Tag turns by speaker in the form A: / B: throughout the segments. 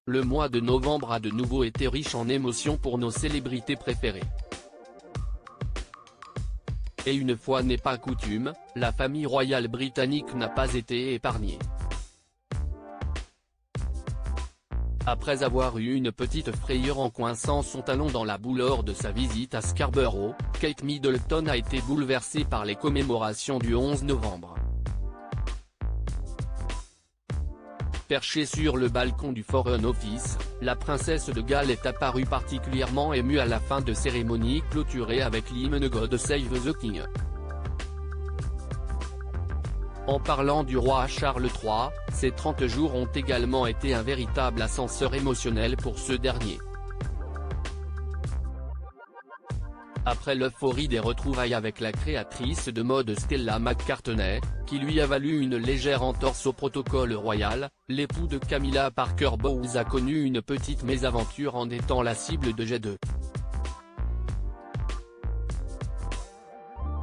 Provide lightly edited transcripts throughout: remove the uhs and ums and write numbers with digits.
A: le mois de novembre a de nouveau été riche en émotions pour nos célébrités préférées. Et une fois n'est pas coutume, la famille royale britannique n'a pas été épargnée. Après avoir eu une petite frayeur en coinçant son talon dans la boue lors de sa visite à Scarborough, Kate Middleton a été bouleversée par les commémorations du 11 novembre. Perchée sur le balcon du Foreign Office, la princesse de Galles est apparue particulièrement émue à la fin de cérémonie clôturée avec l'hymne God Save the King. En parlant du roi Charles III, ces 30 jours ont également été un véritable ascenseur émotionnel pour ce dernier. Après l'euphorie des retrouvailles avec la créatrice de mode Stella McCartney, qui lui a valu une légère entorse au protocole royal, l'époux de Camilla Parker Bowles a connu une petite mésaventure en étant la cible de jet 2.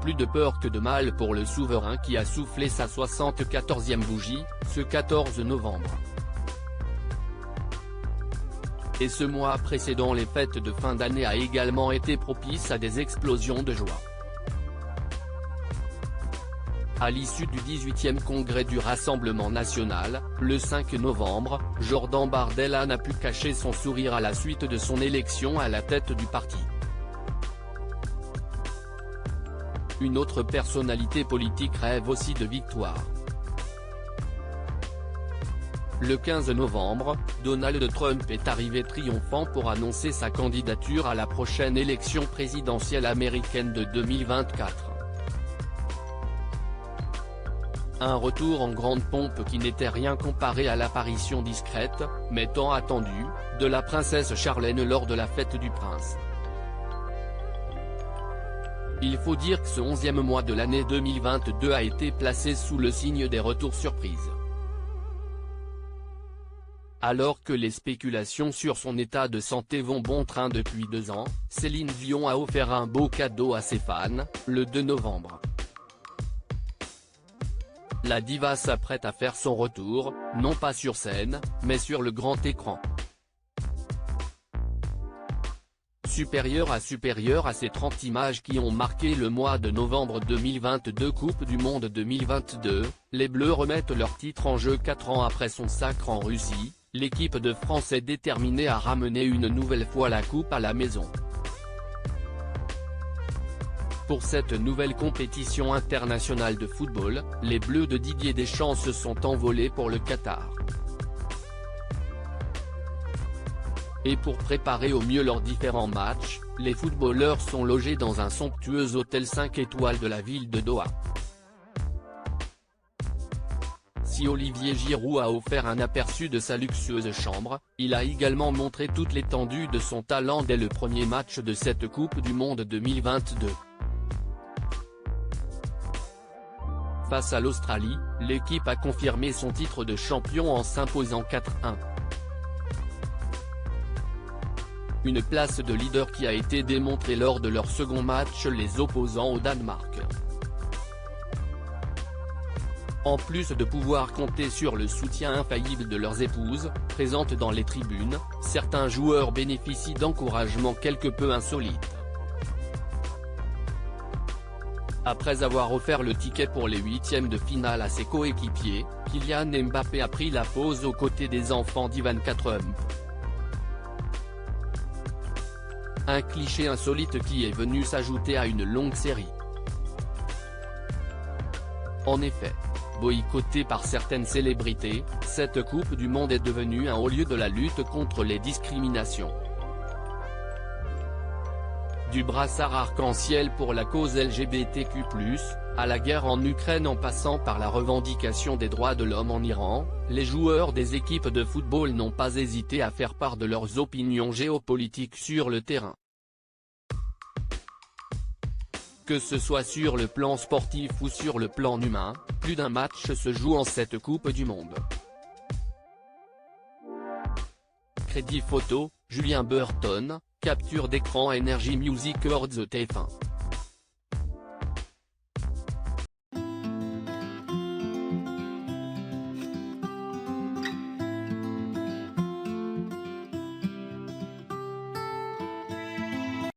A: Plus de peur que de mal pour le souverain qui a soufflé sa 74e bougie, ce 14 novembre. Et ce mois précédant les fêtes de fin d'année a également été propice à des explosions de joie. À l'issue du 18e congrès du Rassemblement national, le 5 novembre, Jordan Bardella n'a pu cacher son sourire à la suite de son élection à la tête du parti. Une autre personnalité politique rêve aussi de victoire. Le 15 novembre, Donald Trump est arrivé triomphant pour annoncer sa candidature à la prochaine élection présidentielle américaine de 2024. Un retour en grande pompe qui n'était rien comparé à l'apparition discrète, mais tant attendue, de la princesse Charlène lors de la fête du prince. Il faut dire que ce 11e mois de l'année 2022 a été placé sous le signe des retours surprises. Alors que les spéculations sur son état de santé vont bon train depuis 2 ans, Céline Dion a offert un beau cadeau à ses fans, le 2 novembre. La diva s'apprête à faire son retour, non pas sur scène, mais sur le grand écran. Supérieur à ces 30 images qui ont marqué le mois de novembre 2022 Coupe du Monde 2022, les Bleus remettent leur titre en jeu 4 ans après son sacre en Russie, l'équipe de France est déterminée à ramener une nouvelle fois la coupe à la maison. Pour cette nouvelle compétition internationale de football, les Bleus de Didier Deschamps se sont envolés pour le Qatar. Et pour préparer au mieux leurs différents matchs, les footballeurs sont logés dans un somptueux hôtel 5 étoiles de la ville de Doha. Si Olivier Giroud a offert un aperçu de sa luxueuse chambre, il a également montré toute l'étendue de son talent dès le premier match de cette Coupe du Monde 2022. Face à l'Australie, l'équipe a confirmé son titre de champion en s'imposant 4-1. Une place de leader qui a été démontrée lors de leur second match les opposants au Danemark. En plus de pouvoir compter sur le soutien infaillible de leurs épouses, présentes dans les tribunes, certains joueurs bénéficient d'encouragements quelque peu insolites. Après avoir offert le ticket pour les 8e de finale à ses coéquipiers, Kylian Mbappé a pris la pose aux côtés des enfants d'Ivanka Trump. Un cliché insolite qui est venu s'ajouter à une longue série. En effet, boycottée par certaines célébrités, cette Coupe du Monde est devenue un haut lieu de la lutte contre les discriminations. Du brassard arc-en-ciel pour la cause LGBTQ+, à la guerre en Ukraine en passant par la revendication des droits de l'homme en Iran, les joueurs des équipes de football n'ont pas hésité à faire part de leurs opinions géopolitiques sur le terrain. Que ce soit sur le plan sportif ou sur le plan humain, plus d'un match se joue en cette Coupe du Monde. Crédit photo, Julien Burton, capture d'écran Energy Music Awards TF1.